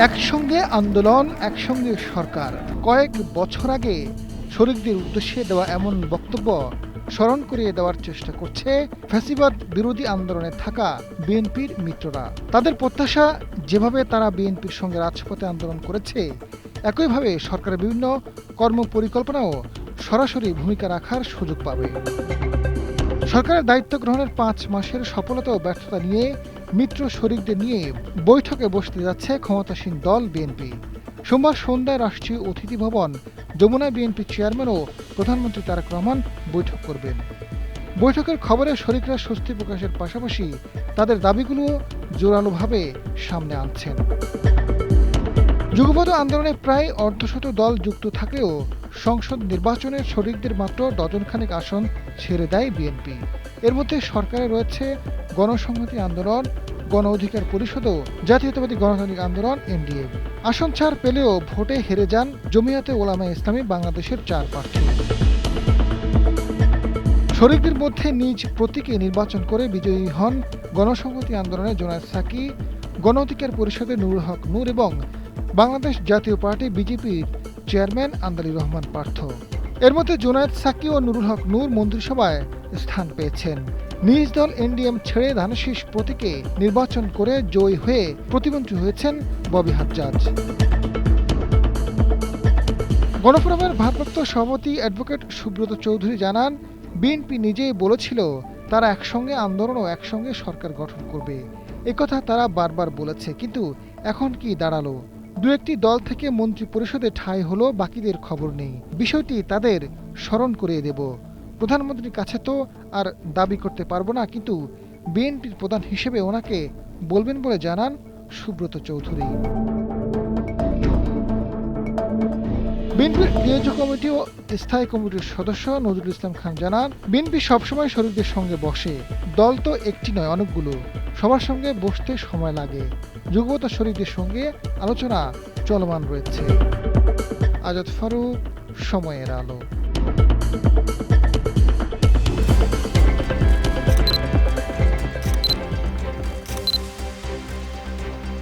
একসঙ্গে আন্দোলন, একসঙ্গে সরকার। কয়েক বছর আগে শরিকদের উদ্দেশ্যে দেওয়া এমন বক্তব্য স্মরণ করিয়ে দেওয়ার চেষ্টা করছে ফ্যাসিবাদ বিরোধী আন্দোলনে থাকা বিএনপির মিত্ররা। তাদের প্রত্যাশা, যেভাবে তারা বিএনপির সঙ্গে রাজপথে আন্দোলন করেছে, একইভাবে সরকারের বিভিন্ন কর্মপরিকল্পনাও সরাসরি ভূমিকা রাখার সুযোগ পাবে। সরকারের দায়িত্ব গ্রহণের ৫ মাসের সফলতা ও ব্যর্থতা নিয়ে মিত্র শরিকদের নিয়ে বৈঠকে বসতে যাচ্ছে ক্ষমতাসীন দল বিএনপি। সোমবার সন্ধ্যায় রাষ্ট্রীয় অতিথি ভবন যমুনায় বিএনপি চেয়ারম্যান ও প্রধানমন্ত্রী তারেক রহমান বৈঠক করবেন। বৈঠকের খবরে শরিকরা স্বস্তি প্রকাশের পাশাপাশি তাদের দাবিগুলো জোরালোভাবে সামনে আনছেন। যুগপৎ আন্দোলনে প্রায় অর্ধশত দল যুক্ত থাকলেও সংসদ নির্বাচনে শরিকদের মাত্র ডজনখানেক আসন ছেড়ে দেয় বিএনপি। এর মধ্যে সরকারে রয়েছে গণসংহতি আন্দোলন, গণ অধিকার পরিষদ ও জাতীয়তাবাদী গণতান্ত্রিক আন্দোলন এনডিএ। আসন ছাড় পেলেও ভোটে হেরে যান জমিয়াতে ওলামায়ে ইসলামী বাংলাদেশের ৪ প্রার্থী। শরিকদের মধ্যে নিজ প্রতীকে নির্বাচন করে বিজয়ী হন গণসংহতি আন্দোলনের জোনায়েদ সাকি, গণ অধিকার পরিষদের নুরুল হক নূর এবং বাংলাদেশ জাতীয় পার্টি বিজেপির চেয়ারম্যান আন্দালি রহমান পার্থ। এর মধ্যে জোনায়েদ সাকি ও নুরুল হক নূর মন্ত্রিসভায় স্থান পেয়েছেন। নিজ দল এনডিএম ছেড়ে ধানের প্রতীকে নির্বাচন করে জয়ী হয়ে প্রতিমন্ত্রী হয়েছেন ববি হাজ্জাজ। গণফোরামের ভারপ্রাপ্ত সভাপতি অ্যাডভোকেট সুব্রত চৌধুরী জানান, বিএনপি নিজেই বলেছিল তারা একসঙ্গে আন্দোলন ও একসঙ্গে সরকার গঠন করবে। একথা তারা বারবার বলেছে, কিন্তু এখন কি দাঁড়ালো? দু একটি দল থেকে মন্ত্রী পরিষদে ঠাঁই হলো, বাকিদের খবর নেই। বিষয়টি তাদের স্মরণ করিয়ে দেব। প্রধানমন্ত্রীর কাছে তো আর দাবি করতে পারবো না, কিন্তু বিএনপির প্রধান হিসেবে ওনাকে বলবেন বলে জানান সুব্রত চৌধুরী। বিএনপির নিয়োজ্য কমিটি ও স্থায়ী কমিটির সদস্য নজরুল ইসলাম খান জানান, বিএনপি সবসময় শরিকদের সঙ্গে বসে। দল তো একটি নয়, অনেকগুলো। সবার সঙ্গে বসতে সময় লাগে। যুগপৎ শরিকদের সঙ্গে আলোচনা চলমান রয়েছে। আজাদ ফারুক, সময়ের আলো।